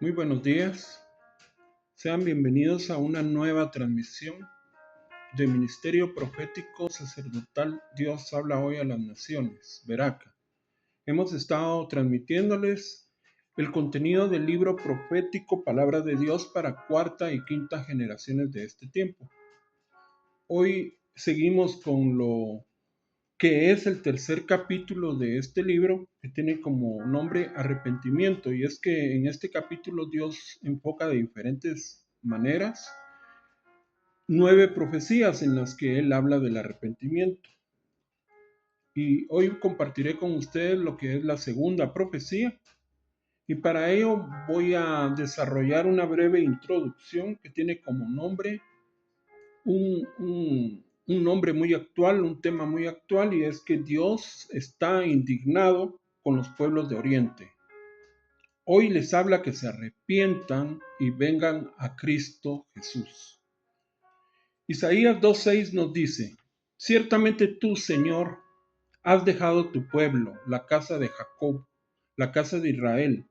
Muy buenos días, sean bienvenidos a una nueva transmisión de Ministerio Profético Sacerdotal Dios habla hoy a las naciones, Veraca. Hemos estado transmitiéndoles el contenido del libro profético Palabra de Dios para cuarta y quinta generaciones de este tiempo. Hoy seguimos con lo que es el tercer capítulo de este libro, que tiene como nombre Arrepentimiento, y es que en este capítulo Dios enfoca de diferentes maneras 9 profecías en las que Él habla del arrepentimiento. Y hoy compartiré con ustedes lo que es la segunda profecía, y para ello voy a desarrollar una breve introducción que tiene como nombre un nombre muy actual, un tema muy actual, y es que Dios está indignado con los pueblos de Oriente. Hoy les habla que se arrepientan y vengan a Cristo Jesús. Isaías 2:6 nos dice: ciertamente tú, Señor, has dejado tu pueblo, la casa de Jacob, la casa de Israel,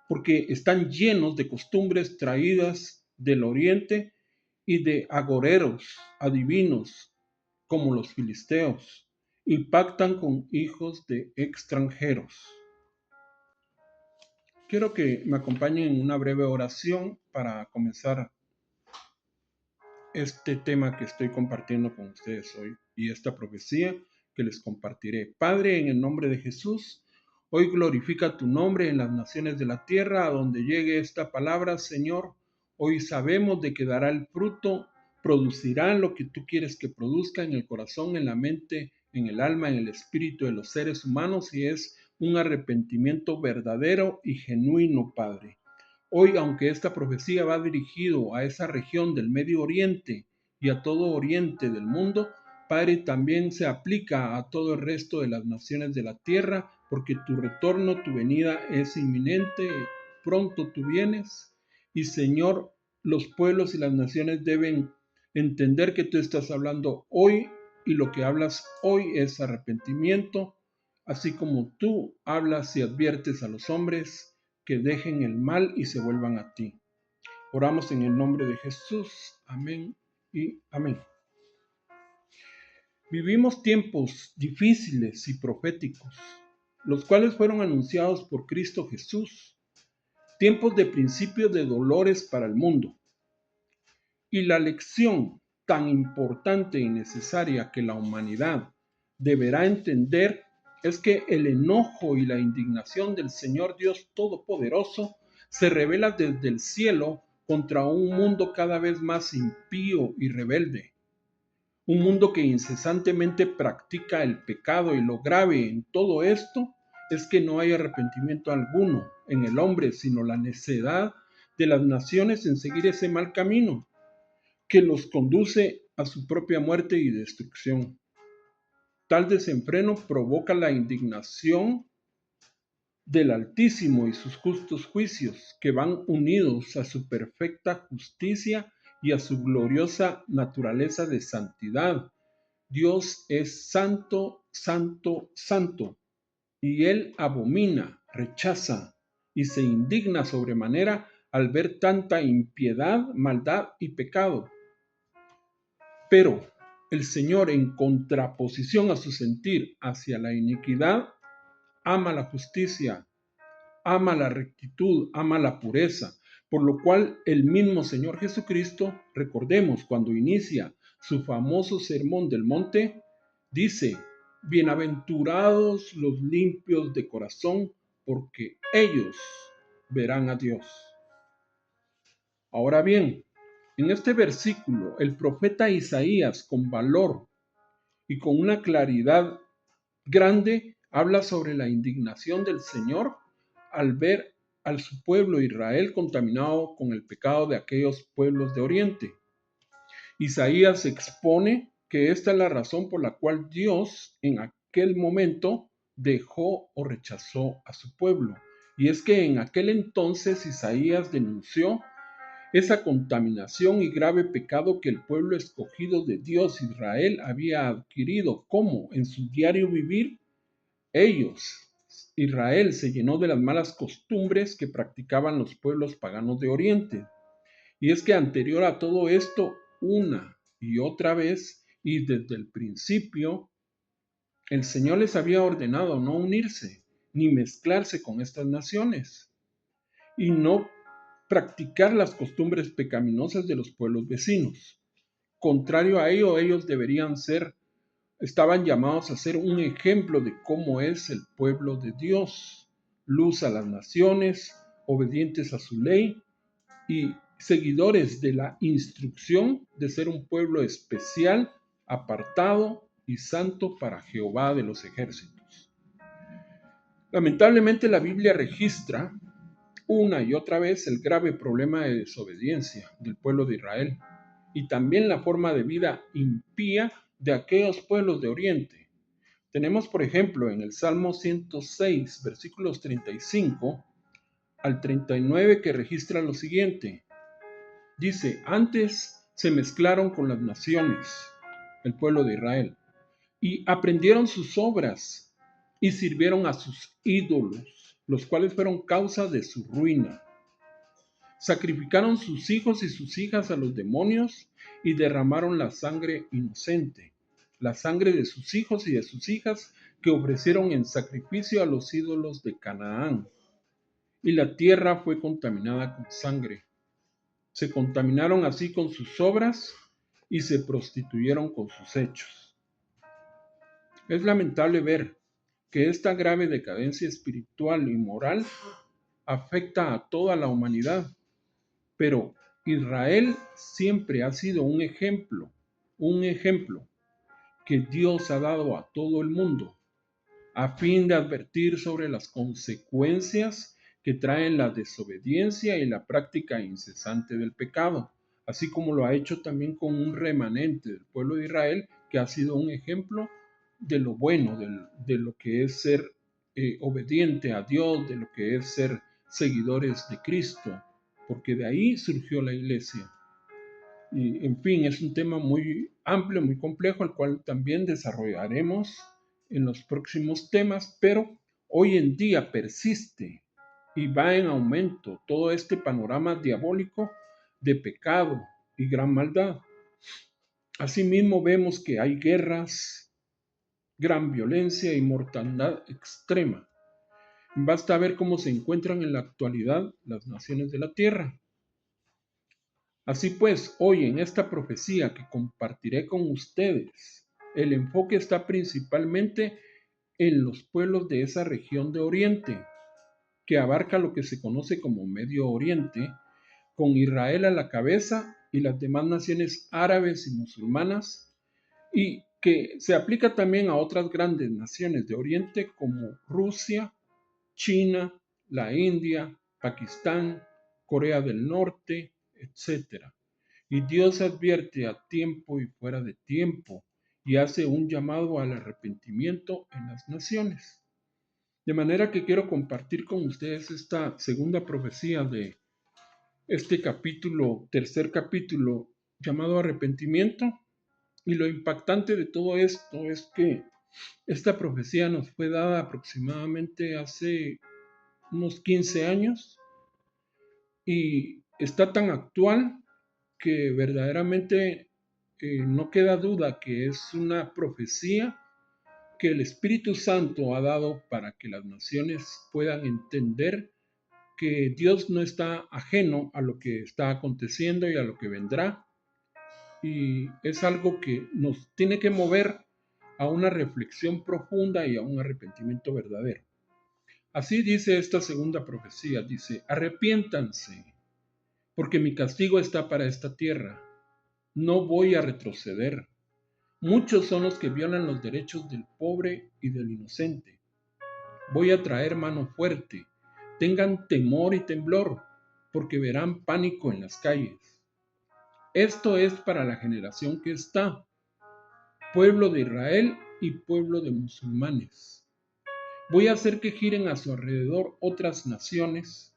porque están llenos de costumbres traídas del oriente y de agoreros, adivinos, como los filisteos, y pactan con hijos de extranjeros. Quiero que me acompañen en una breve oración para comenzar este tema que estoy compartiendo con ustedes hoy y esta profecía que les compartiré. Padre, en el nombre de Jesús, hoy glorifica tu nombre en las naciones de la tierra, a donde llegue esta palabra, Señor. Hoy sabemos de que dará el fruto, producirá lo que tú quieres que produzca en el corazón, en la mente, en el alma, en el espíritu de los seres humanos, y es un arrepentimiento verdadero y genuino, Padre. Hoy, aunque esta profecía va dirigido a esa región del Medio Oriente y a todo Oriente del mundo, Padre, también se aplica a todo el resto de las naciones de la tierra, porque tu retorno, tu venida es inminente, pronto tú vienes. Y Señor, los pueblos y las naciones deben entender que tú estás hablando hoy, y lo que hablas hoy es arrepentimiento, así como tú hablas y adviertes a los hombres que dejen el mal y se vuelvan a ti. Oramos en el nombre de Jesús. Amén y amén. Vivimos tiempos difíciles y proféticos, los cuales fueron anunciados por Cristo Jesús, tiempos de principio de dolores para el mundo. Y la lección tan importante y necesaria que la humanidad deberá entender es que el enojo y la indignación del Señor Dios Todopoderoso se revela desde el cielo contra un mundo cada vez más impío y rebelde. Un mundo que incesantemente practica el pecado, y lo grave en todo esto es que no hay arrepentimiento alguno en el hombre, sino la necedad de las naciones en seguir ese mal camino que los conduce a su propia muerte y destrucción. Tal desenfreno provoca la indignación del Altísimo y sus justos juicios, que van unidos a su perfecta justicia y a su gloriosa naturaleza de santidad. Dios es santo, santo, santo, y Él abomina, rechaza y se indigna sobremanera al ver tanta impiedad, maldad y pecado. Pero el Señor, en contraposición a su sentir hacia la iniquidad, ama la justicia, ama la rectitud, ama la pureza, por lo cual el mismo Señor Jesucristo, recordemos, cuando inicia su famoso sermón del monte, dice: bienaventurados los limpios de corazón, porque ellos verán a Dios. Ahora bien, en este versículo, el profeta Isaías, con valor y con una claridad grande, habla sobre la indignación del Señor al ver a su pueblo Israel contaminado con el pecado de aquellos pueblos de Oriente. Isaías expone que esta es la razón por la cual Dios en aquel momento dejó o rechazó a su pueblo. Y es que en aquel entonces Isaías denunció esa contaminación y grave pecado que el pueblo escogido de Dios, Israel, había adquirido, como en su diario vivir ellos Israel se llenó de las malas costumbres que practicaban los pueblos paganos de Oriente. Y es que anterior a todo esto, una y otra vez, y desde el principio, el Señor les había ordenado no unirse ni mezclarse con estas naciones y no practicar las costumbres pecaminosas de los pueblos vecinos. Contrario a ello, ellos estaban llamados a ser un ejemplo de cómo es el pueblo de Dios, luz a las naciones, obedientes a su ley y seguidores de la instrucción de ser un pueblo especial, apartado y santo para Jehová de los ejércitos. Lamentablemente la Biblia registra una y otra vez el grave problema de desobediencia del pueblo de Israel y también la forma de vida impía de aquellos pueblos de Oriente. Tenemos, por ejemplo, en el Salmo 106, versículos 35 al 39, que registra lo siguiente. Dice, antes se mezclaron con las naciones, el pueblo de Israel, y aprendieron sus obras y sirvieron a sus ídolos, los cuales fueron causa de su ruina. Sacrificaron sus hijos y sus hijas a los demonios y derramaron la sangre inocente, la sangre de sus hijos y de sus hijas que ofrecieron en sacrificio a los ídolos de Canaán. Y la tierra fue contaminada con sangre. Se contaminaron así con sus obras y se prostituyeron con sus hechos. Es lamentable ver que esta grave decadencia espiritual y moral afecta a toda la humanidad, pero Israel siempre ha sido un ejemplo que Dios ha dado a todo el mundo, a fin de advertir sobre las consecuencias que traen la desobediencia y la práctica incesante del pecado, así como lo ha hecho también con un remanente del pueblo de Israel que ha sido un ejemplo de lo bueno, de lo que es ser obediente a Dios, de lo que es ser seguidores de Cristo, porque de ahí surgió la iglesia. Y en fin, es un tema muy amplio, muy complejo, el cual también desarrollaremos en los próximos temas, pero hoy en día persiste y va en aumento todo este panorama diabólico de pecado y gran maldad. Asimismo vemos que hay guerras, gran violencia y mortandad extrema. Basta ver cómo se encuentran en la actualidad las naciones de la tierra. Así pues, hoy en esta profecía que compartiré con ustedes, el enfoque está principalmente en los pueblos de esa región de Oriente, que abarca lo que se conoce como Medio Oriente, con Israel a la cabeza y las demás naciones árabes y musulmanas, y que se aplica también a otras grandes naciones de Oriente como Rusia, China, la India, Pakistán, Corea del Norte, etc. Y Dios advierte a tiempo y fuera de tiempo y hace un llamado al arrepentimiento en las naciones. De manera que quiero compartir con ustedes esta segunda profecía de este capítulo, tercer capítulo, llamado arrepentimiento. Y lo impactante de todo esto es que esta profecía nos fue dada aproximadamente hace unos 15 años y está tan actual que verdaderamente no queda duda que es una profecía que el Espíritu Santo ha dado para que las naciones puedan entender que Dios no está ajeno a lo que está aconteciendo y a lo que vendrá. Y es algo que nos tiene que mover a una reflexión profunda y a un arrepentimiento verdadero. Así dice esta segunda profecía, dice, arrepiéntanse, porque mi castigo está para esta tierra. No voy a retroceder. Muchos son los que violan los derechos del pobre y del inocente. Voy a traer mano fuerte. Tengan temor y temblor, porque verán pánico en las calles. Esto es para la generación que está, pueblo de Israel y pueblo de musulmanes. Voy a hacer que giren a su alrededor otras naciones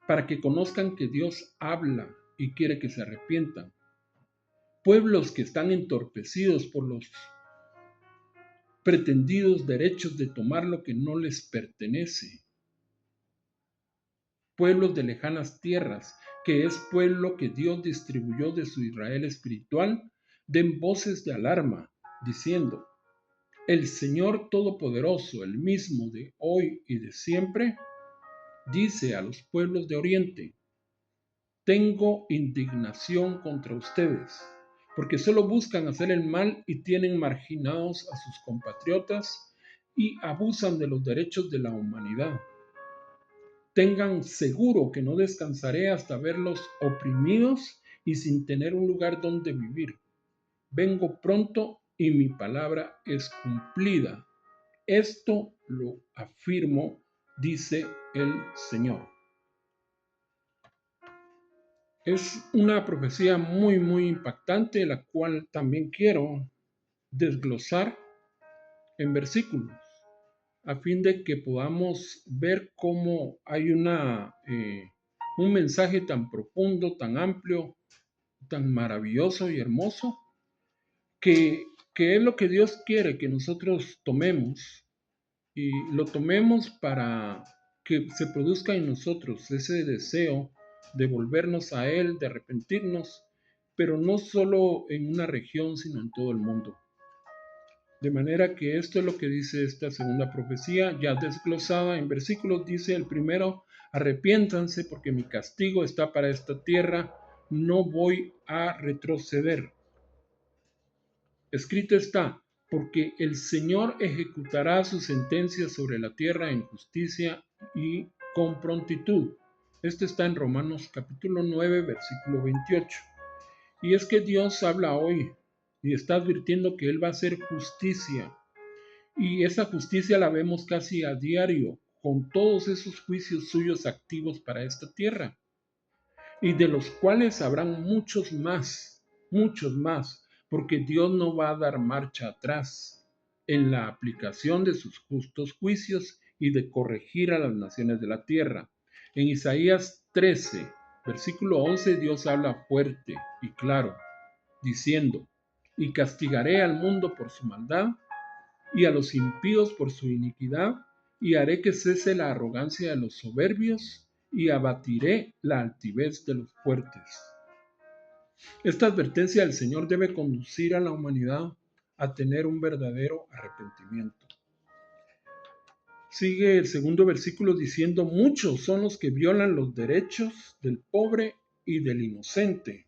para que conozcan que Dios habla y quiere que se arrepientan. Pueblos que están entorpecidos por los pretendidos derechos de tomar lo que no les pertenece. Pueblos de lejanas tierras, que es pueblo que Dios distribuyó de su Israel espiritual, den voces de alarma, diciendo: el Señor Todopoderoso, el mismo de hoy y de siempre, dice a los pueblos de Oriente: tengo indignación contra ustedes, porque solo buscan hacer el mal y tienen marginados a sus compatriotas y abusan de los derechos de la humanidad. Tengan seguro que no descansaré hasta verlos oprimidos y sin tener un lugar donde vivir. Vengo pronto y mi palabra es cumplida. Esto lo afirmo, dice el Señor. Es una profecía muy impactante, la cual también quiero desglosar en versículos, a fin de que podamos ver cómo hay un mensaje tan profundo, tan amplio, tan maravilloso y hermoso, que es lo que Dios quiere que nosotros tomemos, y lo tomemos para que se produzca en nosotros ese deseo de volvernos a Él, de arrepentirnos, pero no solo en una región, sino en todo el mundo. De manera que esto es lo que dice esta segunda profecía, ya desglosada en versículos. Dice el primero: arrepiéntanse porque mi castigo está para esta tierra, no voy a retroceder. Escrito está: porque el Señor ejecutará su sentencia sobre la tierra en justicia y con prontitud. Esto está en Romanos capítulo 9, versículo 28. Y es que Dios habla hoy y está advirtiendo que Él va a hacer justicia. Y esa justicia la vemos casi a diario, con todos esos juicios suyos activos para esta tierra, y de los cuales habrán muchos más, porque Dios no va a dar marcha atrás en la aplicación de sus justos juicios y de corregir a las naciones de la tierra. En Isaías 13, versículo 11, Dios habla fuerte y claro, diciendo: y castigaré al mundo por su maldad y a los impíos por su iniquidad, y haré que cese la arrogancia de los soberbios, y abatiré la altivez de los fuertes. Esta advertencia del Señor debe conducir a la humanidad a tener un verdadero arrepentimiento. Sigue el segundo versículo diciendo: muchos son los que violan los derechos del pobre y del inocente.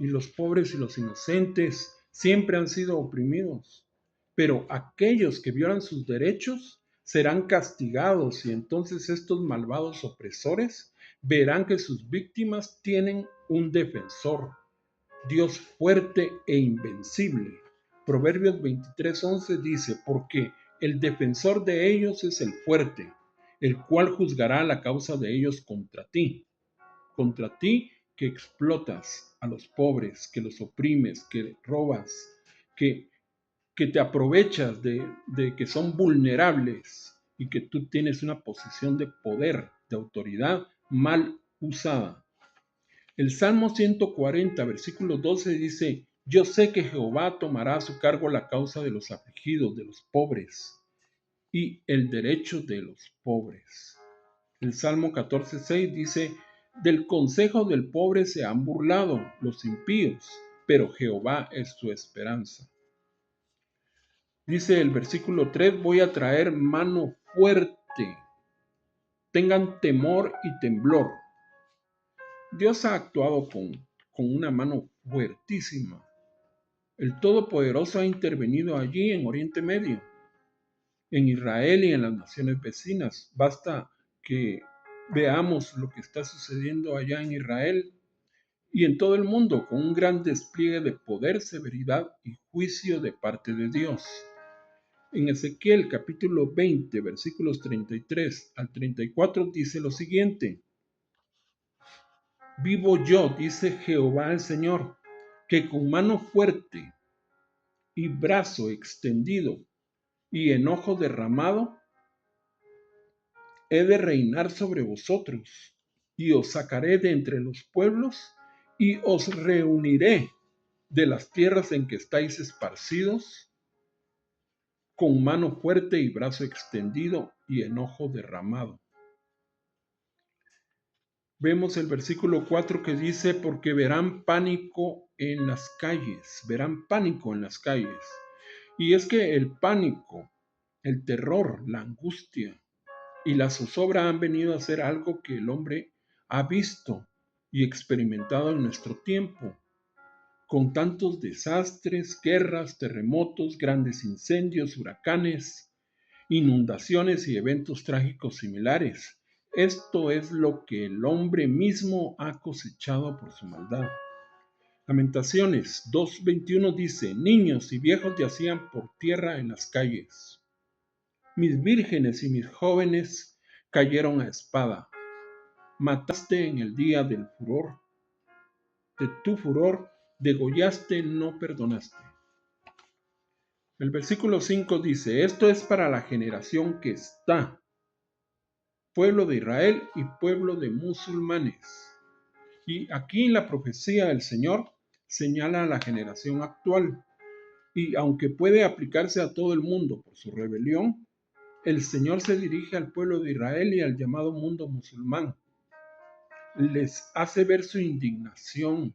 Y los pobres y los inocentes siempre han sido oprimidos. Pero aquellos que violan sus derechos serán castigados, y entonces estos malvados opresores verán que sus víctimas tienen un defensor, Dios fuerte e invencible. Proverbios 23:11 dice: porque el defensor de ellos es el fuerte, el cual juzgará la causa de ellos contra ti que explotas a los pobres, que los oprimes, que robas, que te aprovechas de que son vulnerables y que tú tienes una posición de poder, de autoridad mal usada. El Salmo 140, versículo 12 dice: yo sé que Jehová tomará a su cargo la causa de los afligidos, de los pobres, y el derecho de los pobres. El Salmo 14:6 dice: del consejo del pobre se han burlado los impíos, pero Jehová es su esperanza. Dice el versículo 3: voy a traer mano fuerte, tengan temor y temblor. Dios ha actuado con una mano fuertísima. El Todopoderoso ha intervenido allí en Oriente Medio, en Israel y en las naciones vecinas. Basta que veamos lo que está sucediendo allá en Israel y en todo el mundo, con un gran despliegue de poder, severidad y juicio de parte de Dios. En Ezequiel capítulo 20, versículos 33 al 34 dice lo siguiente: vivo yo, dice Jehová el Señor, que con mano fuerte y brazo extendido y enojo derramado he de reinar sobre vosotros, y os sacaré de entre los pueblos, y os reuniré de las tierras en que estáis esparcidos, con mano fuerte y brazo extendido y enojo derramado. Vemos el versículo 4 que dice, porque verán pánico en las calles, verán pánico en las calles. Y es que el pánico, el terror, la angustia y la zozobra han venido a ser algo que el hombre ha visto y experimentado en nuestro tiempo, con tantos desastres, guerras, terremotos, grandes incendios, huracanes, inundaciones y eventos trágicos similares. Esto es lo que el hombre mismo ha cosechado por su maldad. Lamentaciones 2:21 dice, niños y viejos yacían por tierra en las calles. Mis vírgenes y mis jóvenes cayeron a espada. Mataste en el día del furor. De tu furor degollaste, no perdonaste. El versículo 5 dice, esto es para la generación que está, pueblo de Israel y pueblo de musulmanes. Y aquí la profecía del Señor señala a la generación actual. Y aunque puede aplicarse a todo el mundo por su rebelión, el Señor se dirige al pueblo de Israel y al llamado mundo musulmán. Les hace ver su indignación,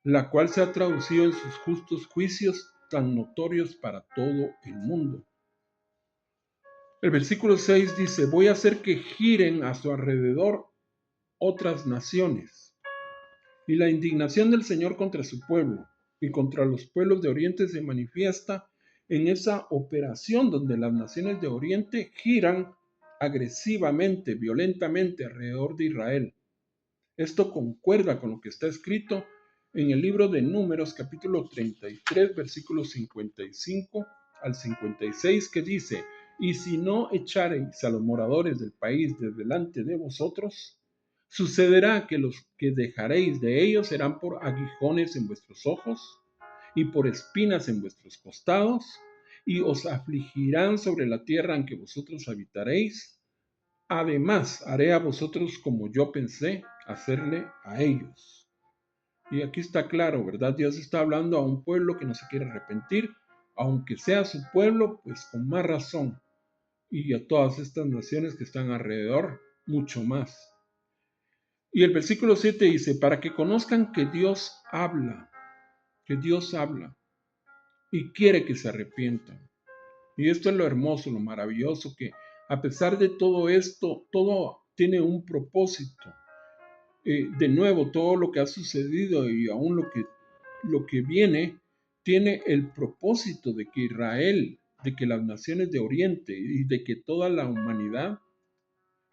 la cual se ha traducido en sus justos juicios tan notorios para todo el mundo. El versículo 6 dice, voy a hacer que giren a su alrededor otras naciones. Y la indignación del Señor contra su pueblo y contra los pueblos de Oriente se manifiesta en esa operación donde las naciones de Oriente giran agresivamente, violentamente alrededor de Israel. Esto concuerda con lo que está escrito en el libro de Números, capítulo 33, versículos 55 al 56, que dice, y si no echareis a los moradores del país de delante de vosotros, sucederá que los que dejaréis de ellos serán por aguijones en vuestros ojos y por espinas en vuestros costados, y os afligirán sobre la tierra en que vosotros habitaréis. Además, haré a vosotros como yo pensé hacerle a ellos. Y aquí está claro, ¿verdad? Dios está hablando a un pueblo que no se quiere arrepentir, aunque sea su pueblo, pues con más razón. Y a todas estas naciones que están alrededor, mucho más. Y el versículo 7 dice, para que conozcan que Dios habla y quiere que se arrepientan. Y esto es lo hermoso, lo maravilloso, que a pesar de todo esto, todo tiene un propósito. De nuevo, todo lo que ha sucedido y aún lo que viene, tiene el propósito de que Israel, de que las naciones de Oriente y de que toda la humanidad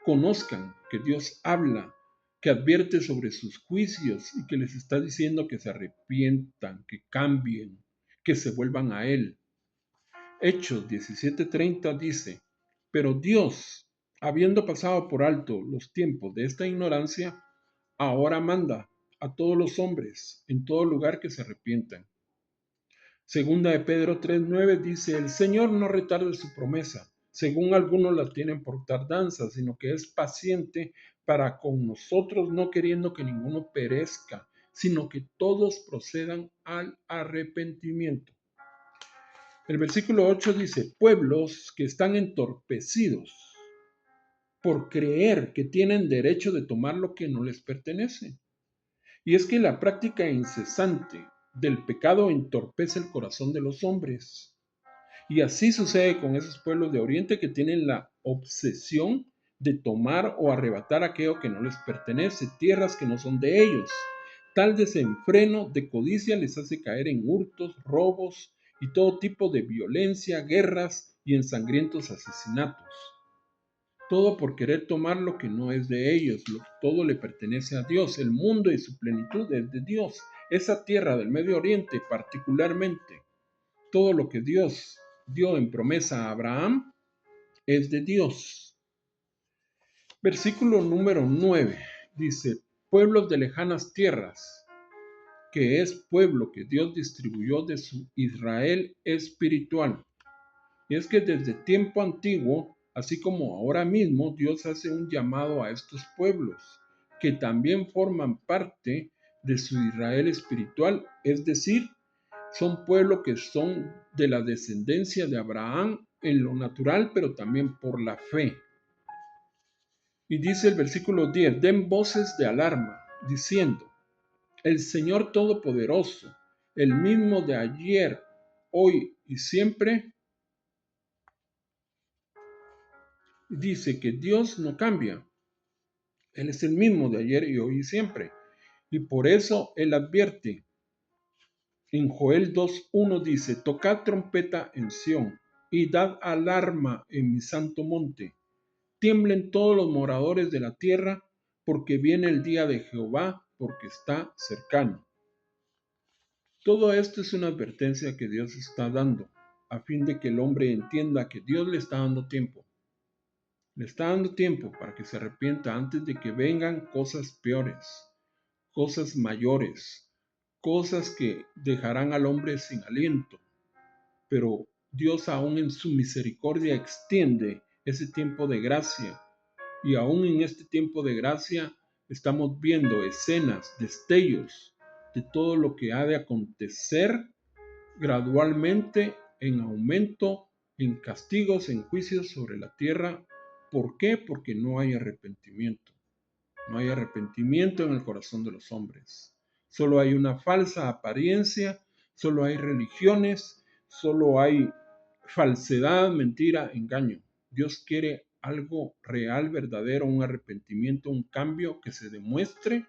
conozcan que Dios habla, que advierte sobre sus juicios y que les está diciendo que se arrepientan, que cambien, que se vuelvan a Él. Hechos 17:30 dice, pero Dios, habiendo pasado por alto los tiempos de esta ignorancia, ahora manda a todos los hombres en todo lugar que se arrepientan. Segunda de Pedro 3:9 dice, el Señor no retarda su promesa, según algunos la tienen por tardanza, sino que es paciente para con nosotros, no queriendo que ninguno perezca, sino que todos procedan al arrepentimiento. El versículo 8 dice, pueblos que están entorpecidos por creer que tienen derecho de tomar lo que no les pertenece. Y es que la práctica incesante del pecado entorpece el corazón de los hombres. Y así sucede con esos pueblos de Oriente que tienen la obsesión de tomar o arrebatar aquello que no les pertenece, tierras que no son de ellos. Tal desenfreno de codicia les hace caer en hurtos, robos y todo tipo de violencia, guerras y en sangrientos asesinatos. Todo por querer tomar lo que no es de ellos, todo le pertenece a Dios, el mundo y su plenitud es de Dios. Esa tierra del Medio Oriente particularmente, todo lo que Dios dio en promesa a Abraham es de Dios. Versículo número 9 dice, pueblos de lejanas tierras, que es pueblo que Dios distribuyó de su Israel espiritual. Y es que desde tiempo antiguo, así como ahora mismo, Dios hace un llamado a estos pueblos, que también forman parte de su Israel espiritual, es decir, son pueblos que son de la descendencia de Abraham en lo natural, pero también por la fe. Y dice el versículo 10, den voces de alarma, diciendo, el Señor Todopoderoso, el mismo de ayer, hoy y siempre, dice que Dios no cambia. Él es el mismo de ayer y hoy y siempre. Y por eso Él advierte. En Joel 2:1 dice, tocad trompeta en Sión y dad alarma en mi santo monte. Tiemblen todos los moradores de la tierra, porque viene el día de Jehová, porque está cercano. Todo esto es una advertencia que Dios está dando, a fin de que el hombre entienda que Dios le está dando tiempo. Le está dando tiempo para que se arrepienta antes de que vengan cosas peores, cosas mayores, cosas que dejarán al hombre sin aliento. Pero Dios aún en su misericordia extiende ese tiempo de gracia. Y aún en este tiempo de gracia estamos viendo escenas, destellos de todo lo que ha de acontecer gradualmente en aumento, en castigos, en juicios sobre la tierra. ¿Por qué? Porque no hay arrepentimiento. No hay arrepentimiento en el corazón de los hombres. Solo hay una falsa apariencia, solo hay religiones, solo hay falsedad, mentira, engaño. Dios quiere algo real, verdadero, un arrepentimiento, un cambio que se demuestre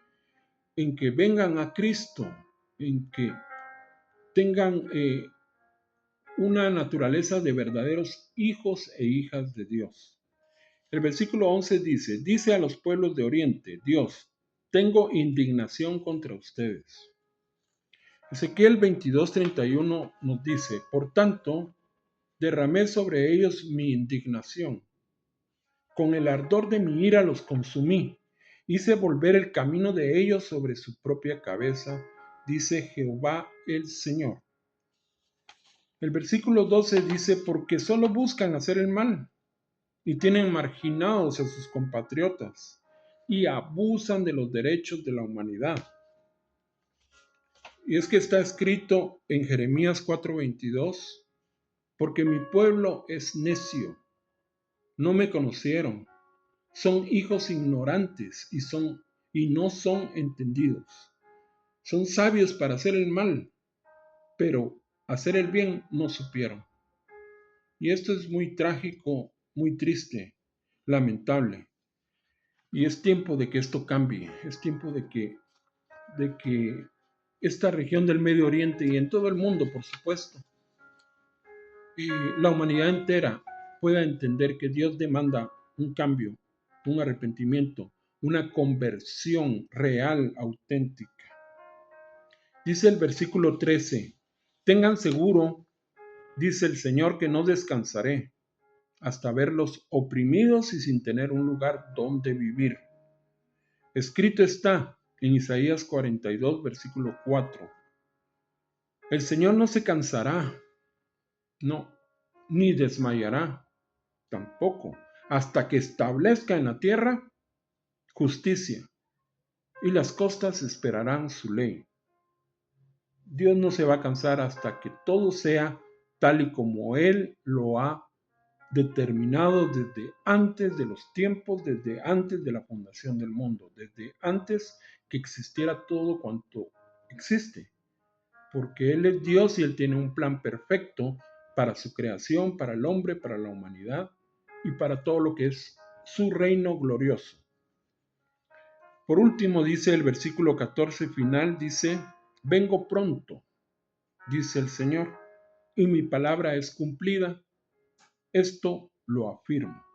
en que vengan a Cristo, en que tengan una naturaleza de verdaderos hijos e hijas de Dios. El versículo 11 dice a los pueblos de Oriente, Dios, tengo indignación contra ustedes. Ezequiel 22:31 nos dice, por tanto, derramé sobre ellos mi indignación. Con el ardor de mi ira los consumí. Hice volver el camino de ellos sobre su propia cabeza, dice Jehová el Señor. El versículo 12 dice, porque solo buscan hacer el mal y tienen marginados a sus compatriotas y abusan de los derechos de la humanidad. Y es que está escrito en Jeremías 4:22, porque mi pueblo es necio, no me conocieron, son hijos ignorantes y no son entendidos. Son sabios para hacer el mal, pero hacer el bien no supieron. Y esto es muy trágico, muy triste, lamentable. Y es tiempo de que esto cambie, es tiempo de que esta región del Medio Oriente y en todo el mundo, por supuesto, y la humanidad entera pueda entender que Dios demanda un cambio, un arrepentimiento, una conversión real, auténtica. Dice el versículo 13, tengan seguro, dice el Señor, que no descansaré hasta verlos oprimidos y sin tener un lugar donde vivir. Escrito está en Isaías 42, versículo 4. El Señor no se cansará, no, ni desmayará, tampoco, hasta que establezca en la tierra justicia, y las costas esperarán su ley. Dios no se va a cansar hasta que todo sea tal y como Él lo ha determinado desde antes de los tiempos, desde antes de la fundación del mundo, desde antes que existiera todo cuanto existe. Porque Él es Dios y Él tiene un plan perfecto para su creación, para el hombre, para la humanidad y para todo lo que es su reino glorioso. Por último, dice el versículo 14 final, dice, vengo pronto, dice el Señor, y mi palabra es cumplida. Esto lo afirmo.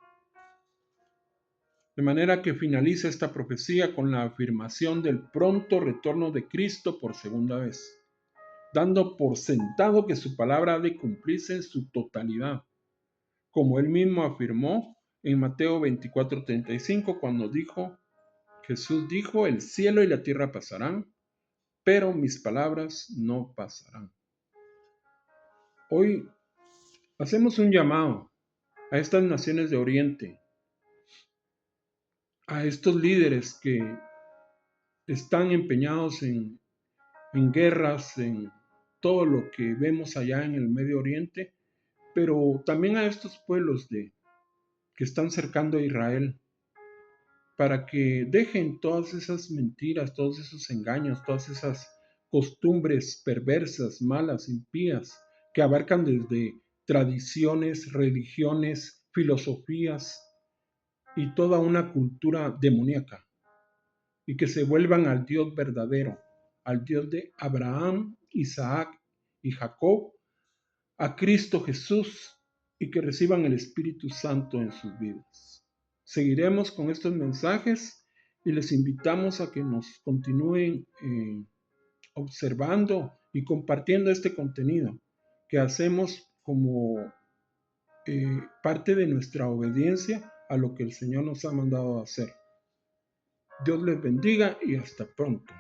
De manera que finaliza esta profecía con la afirmación del pronto retorno de Cristo por segunda vez, dando por sentado que su palabra ha de cumplirse en su totalidad, como él mismo afirmó en Mateo 24:35 cuando Jesús dijo, el cielo y la tierra pasarán, pero mis palabras no pasarán. Hoy hacemos un llamado a estas naciones de Oriente, a estos líderes que están empeñados en guerras, en todo lo que vemos allá en el Medio Oriente, pero también a estos pueblos que están cercando a Israel, para que dejen todas esas mentiras, todos esos engaños, todas esas costumbres perversas, malas, impías, que abarcan desde tradiciones, religiones, filosofías y toda una cultura demoníaca, y que se vuelvan al Dios verdadero, al Dios de Abraham, Isaac y Jacob, a Cristo Jesús, y que reciban el Espíritu Santo en sus vidas. Seguiremos con estos mensajes y les invitamos a que nos continúen observando y compartiendo este contenido que hacemos como parte de nuestra obediencia a lo que el Señor nos ha mandado a hacer. Dios les bendiga y hasta pronto.